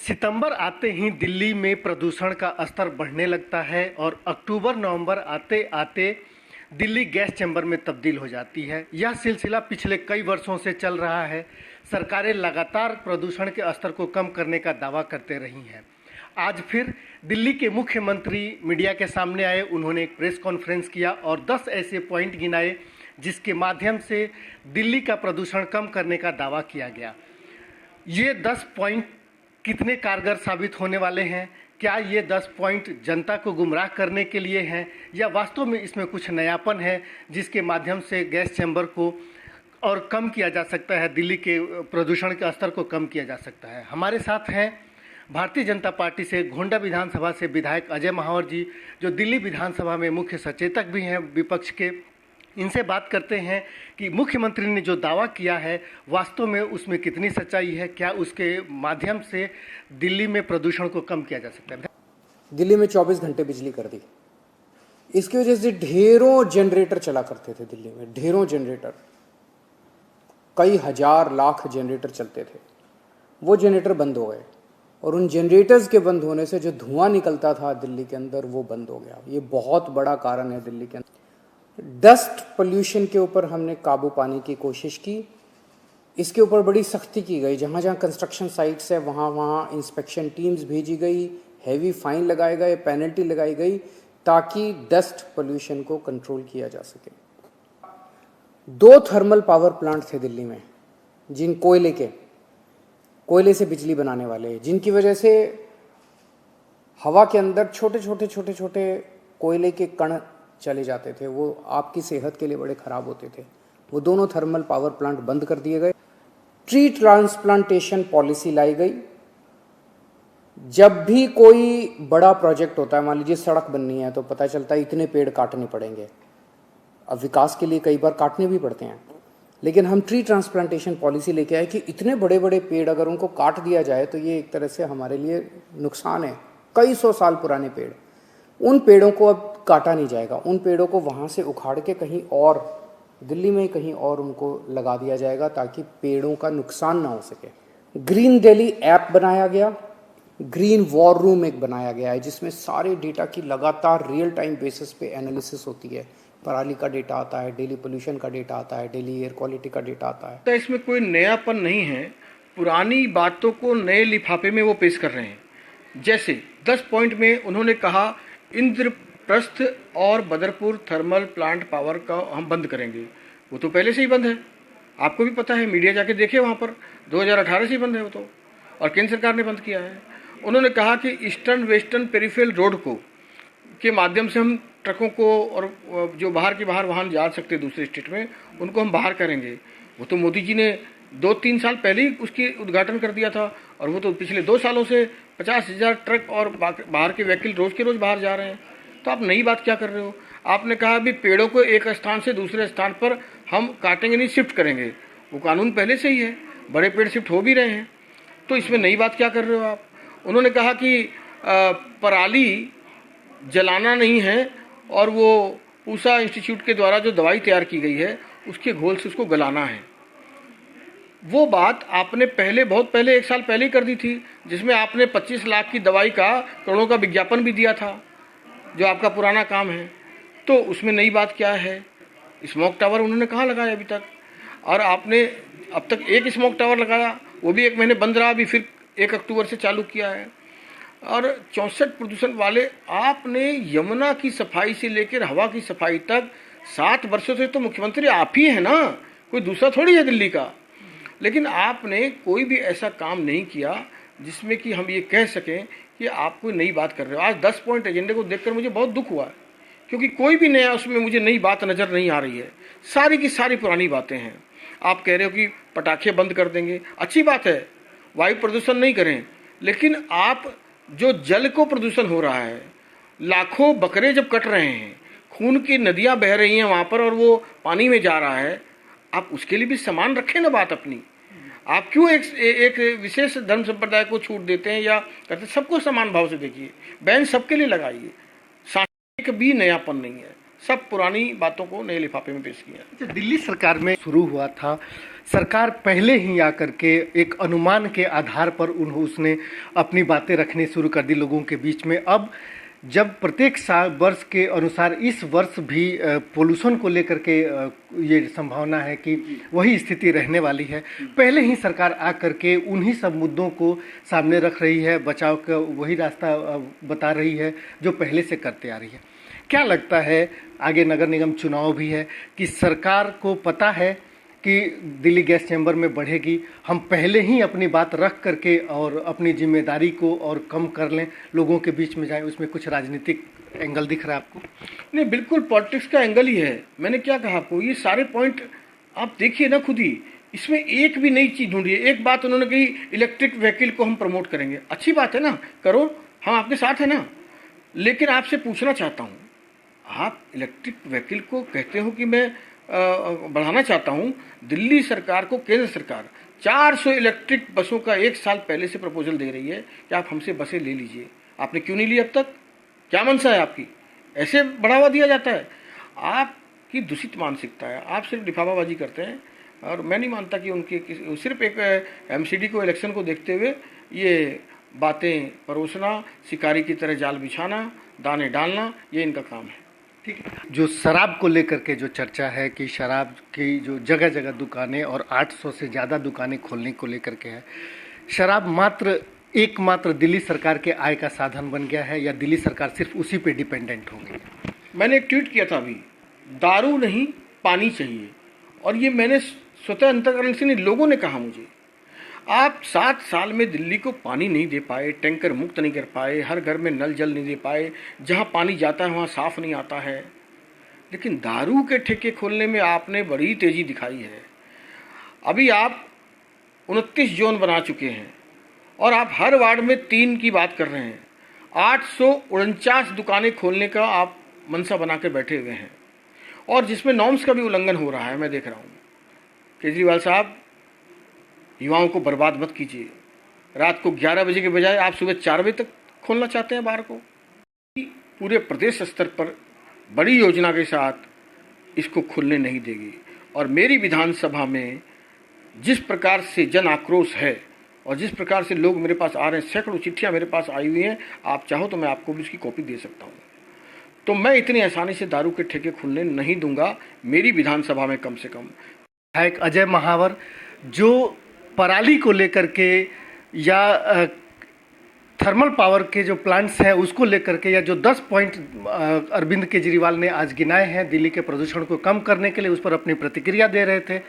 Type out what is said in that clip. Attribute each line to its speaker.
Speaker 1: सितंबर आते ही दिल्ली में प्रदूषण का स्तर बढ़ने लगता है और अक्टूबर नवंबर आते आते दिल्ली गैस चैम्बर में तब्दील हो जाती है। यह सिलसिला पिछले कई वर्षों से चल रहा है। सरकारें लगातार प्रदूषण के स्तर को कम करने का दावा करते रही हैं। आज फिर दिल्ली के मुख्यमंत्री मीडिया के सामने आए। उन्होंने एक प्रेस कॉन्फ्रेंस किया और 10 ऐसे पॉइंट गिनाए जिसके माध्यम से दिल्ली का प्रदूषण कम करने का दावा किया गया। ये 10 पॉइंट कितने कारगर साबित होने वाले हैं? क्या ये 10 पॉइंट जनता को गुमराह करने के लिए हैं या वास्तव में इसमें कुछ नयापन है जिसके माध्यम से गैस चैम्बर को और कम किया जा सकता है, दिल्ली के प्रदूषण के स्तर को कम किया जा सकता है? हमारे साथ हैं भारतीय जनता पार्टी से गोंडा विधानसभा से विधायक अजय महावर जी, जो दिल्ली विधानसभा में मुख्य सचेतक भी हैं विपक्ष के। इनसे बात करते हैं कि मुख्यमंत्री ने जो दावा किया है वास्तव में उसमें कितनी सच्चाई है, क्या उसके माध्यम से दिल्ली में प्रदूषण को कम किया जा सकता है?
Speaker 2: दिल्ली में 24 घंटे बिजली कर दी। इसकी वजह से ढेरों जनरेटर चला करते थे दिल्ली में, ढेरों जनरेटर, कई हजार लाख जनरेटर चलते थे। वो जनरेटर बंद हो गए और उन जनरेटर्स के बंद होने से जो धुआं निकलता था दिल्ली के अंदर वो बंद हो गया। ये बहुत बड़ा कारण है दिल्ली के अंदर। डस्ट पोल्यूशन के ऊपर हमने काबू पाने की कोशिश की। इसके ऊपर बड़ी सख्ती की गई। जहाँ जहाँ कंस्ट्रक्शन साइट्स है वहाँ वहाँ इंस्पेक्शन टीम्स भेजी गई, हैवी फाइन लगाए गए, पेनल्टी लगाई गई ताकि डस्ट पोल्यूशन को कंट्रोल किया जा सके। 2 थर्मल पावर प्लांट थे दिल्ली में, जिन कोयले से बिजली बनाने वाले, जिनकी वजह से हवा के अंदर छोटे छोटे कोयले के कण चले जाते थे। वो आपकी सेहत के लिए बड़े ख़राब होते थे। वो दोनों थर्मल पावर प्लांट बंद कर दिए गए। ट्री ट्रांसप्लांटेशन पॉलिसी लाई गई। जब भी कोई बड़ा प्रोजेक्ट होता है, मान लीजिए सड़क बननी है, तो पता चलता है इतने पेड़ काटने पड़ेंगे। अब विकास के लिए कई बार काटने भी पड़ते हैं, लेकिन हम ट्री ट्रांसप्लांटेशन पॉलिसी लेके आए कि इतने बड़े बड़े पेड़ अगर उनको काट दिया जाए तो ये एक तरह से हमारे लिए नुकसान है। कई 100 साल पुराने पेड़, उन पेड़ों को अब काटा नहीं जाएगा। उन पेड़ों को वहाँ से उखाड़ के कहीं और, दिल्ली में कहीं और उनको लगा दिया जाएगा ताकि पेड़ों का नुकसान ना हो सके। ग्रीन दिल्ली ऐप बनाया गया। ग्रीन वॉर रूम एक बनाया गया है जिसमें सारे डेटा की लगातार रियल टाइम बेसिस पे एनालिसिस होती है। पराली का डेटा आता है, डेली पोल्यूशन का डेटा आता है, डेली एयर क्वालिटी का डेटा आता है।
Speaker 3: तो इसमें कोई नयापन नहीं है, पुरानी बातों को नए लिफाफे में वो पेश कर रहे हैं। जैसे 10 पॉइंट में उन्होंने कहा इंद्रप्रस्थ और बदरपुर थर्मल प्लांट पावर का हम बंद करेंगे। वो तो पहले से ही बंद है, आपको भी पता है, मीडिया जाके देखे वहाँ पर 2018 से ही बंद है वो तो, और केंद्र सरकार ने बंद किया है। उन्होंने कहा कि ईस्टर्न वेस्टर्न पेरिफेरल रोड को के माध्यम से हम ट्रकों को और जो बाहर के बाहर वाहन जा सकते दूसरे स्टेट में, उनको हम बाहर करेंगे। वो तो मोदी जी ने 2-3 साल पहले ही उसकी उद्घाटन कर दिया था, और वो तो पिछले 2 सालों से 50,000 ट्रक और बाहर के व्हीकल रोज के रोज बाहर जा रहे हैं। तो आप नई बात क्या कर रहे हो? आपने कहा भी पेड़ों को एक स्थान से दूसरे स्थान पर हम काटेंगे नहीं, शिफ्ट करेंगे। वो कानून पहले से ही है, बड़े पेड़ शिफ्ट हो भी रहे हैं, तो इसमें नई बात क्या कर रहे हो आप? उन्होंने कहा कि पराली जलाना नहीं है, और वो पूसा इंस्टीट्यूट के द्वारा जो दवाई तैयार की गई है उसके घोल से उसको गलाना है। वो बात आपने पहले, बहुत पहले, 1 साल पहले ही कर दी थी, जिसमें आपने 25 लाख की दवाई का, करोड़ों का विज्ञापन भी दिया था, जो आपका पुराना काम है। तो उसमें नई बात क्या है? स्मोक टावर उन्होंने कहाँ लगाया अभी तक? और आपने अब तक एक स्मोक टावर लगाया, वो भी 1 महीने बंद रहा, अभी फिर 1 अक्टूबर से चालू किया है। और 64 प्रदूषण वाले, आपने यमुना की सफाई से लेकर हवा की सफाई तक 7 वर्षों से तो मुख्यमंत्री आप ही है ना, कोई दूसरा थोड़ी है दिल्ली का। लेकिन आपने कोई भी ऐसा काम नहीं किया जिसमें कि हम ये कह सकें कि आप कोई नई बात कर रहे हो। आज 10 पॉइंट एजेंडे को देखकर मुझे बहुत दुख हुआ, क्योंकि कोई भी नया उसमें मुझे नई बात नज़र नहीं आ रही है। सारी की सारी पुरानी बातें हैं। आप कह रहे हो कि पटाखे बंद कर देंगे, अच्छी बात है, वायु प्रदूषण नहीं करें, लेकिन आप जो जल को प्रदूषण हो रहा है, लाखों बकरे जब कट रहे हैं, खून की नदियाँ बह रही हैं वहाँ पर और वो पानी में जा रहा है, आप उसके लिए भी समान रखें ना बात अपनी। आप क्यों एक विशेष धर्म संप्रदाय को छूट देते हैं या कहते? सबको समान भाव से देखिए, बैन सबके लिए लगाइए। एक भी नयापन नहीं है, सब पुरानी बातों को नए लिफाफे में पेश किया।
Speaker 1: दिल्ली सरकार में शुरू हुआ था सरकार पहले ही आकर के एक अनुमान के आधार पर उसने अपनी बातें रखनी शुरू कर दी लोगों के बीच में। अब जब प्रत्येक साल वर्ष के अनुसार इस वर्ष भी पोल्यूशन को लेकर के ये संभावना है कि वही स्थिति रहने वाली है, पहले ही सरकार आकर के उन्हीं सब मुद्दों को सामने रख रही है, बचाव का वही रास्ता बता रही है जो पहले से करते आ रही है। क्या लगता है, आगे नगर निगम चुनाव भी है, कि सरकार को पता है कि दिल्ली गैस चैम्बर में बढ़ेगी, हम पहले ही अपनी बात रख करके और अपनी जिम्मेदारी को और कम कर लें, लोगों के बीच में जाएं? उसमें कुछ राजनीतिक एंगल दिख रहा है आपको?
Speaker 3: नहीं, बिल्कुल पॉलिटिक्स का एंगल ही है। मैंने क्या कहा आपको, ये सारे पॉइंट आप देखिए ना खुद ही, इसमें एक भी नई चीज़ ढूंढी है। एक बात उन्होंने कही, इलेक्ट्रिक व्हीकल को हम प्रमोट करेंगे। अच्छी बात है ना, करो, हम आपके साथ हैं ना। लेकिन आपसे पूछना चाहता हूँ, आप इलेक्ट्रिक व्हीकल को कहते हो कि मैं बढ़ाना चाहता हूं। दिल्ली सरकार को केंद्र सरकार 400 इलेक्ट्रिक बसों का 1 साल पहले से प्रपोजल दे रही है कि आप हमसे बसें ले लीजिए। आपने क्यों नहीं ली अब तक? क्या मंशा है आपकी? ऐसे बढ़ावा दिया जाता है? आपकी दूषित मानसिकता है, आप सिर्फ लिफाफाबाजी करते हैं। और मैं नहीं मानता कि उनके सिर्फ एक एमसीडी को, इलेक्शन को देखते हुए ये बातें परोसना, शिकारी की तरह जाल बिछाना, दाने डालना, ये इनका काम है।
Speaker 1: ठीक है। जो शराब को लेकर के जो चर्चा है कि शराब की जो जगह जगह दुकानें और 800 से ज़्यादा दुकानें खोलने को लेकर के है, शराब एकमात्र दिल्ली सरकार के आय का साधन बन गया है या दिल्ली सरकार सिर्फ उसी पे डिपेंडेंट हो गई है?
Speaker 3: मैंने एक ट्वीट किया था अभी, दारू नहीं पानी चाहिए, और ये मैंने स्वतः अंतःकरण से नहीं, लोगों ने कहा मुझे। आप 7 साल में दिल्ली को पानी नहीं दे पाए, टैंकर मुक्त नहीं कर पाए, हर घर में नल जल नहीं दे पाए, जहां पानी जाता है वहां साफ नहीं आता है। लेकिन दारू के ठेके खोलने में आपने बड़ी तेजी दिखाई है। अभी आप 29 जोन बना चुके हैं और आप हर वार्ड में 3 की बात कर रहे हैं। 849 दुकानें खोलने का आप मनसा बना के बैठे हुए हैं, और जिसमें नॉर्म्स का भी उल्लंघन हो रहा है, मैं देख रहा हूँ। केजरीवाल साहब, युवाओं को बर्बाद मत कीजिए। रात को 11 बजे के बजाय आप सुबह 4 बजे तक खोलना चाहते हैं बार को। पूरे प्रदेश स्तर पर बड़ी योजना के साथ इसको खुलने नहीं देगी। और मेरी विधानसभा में जिस प्रकार से जन आक्रोश है और जिस प्रकार से लोग मेरे पास आ रहे हैं, सैकड़ों चिट्ठियां मेरे पास आई हुई हैं, आप चाहो तो मैं आपको भी उसकी कॉपी दे सकता हूँ। तो मैं इतनी आसानी से दारू के ठेके खुलने नहीं दूंगा, मेरी विधानसभा में कम से कम।
Speaker 1: विधायक अजय महावर, जो पराली को लेकर के या थर्मल पावर के जो प्लांट्स हैं उसको लेकर के, या जो 10 पॉइंट अरविंद केजरीवाल ने आज गिनाए हैं दिल्ली के प्रदूषण को कम करने के लिए, उस पर अपनी प्रतिक्रिया दे रहे थे।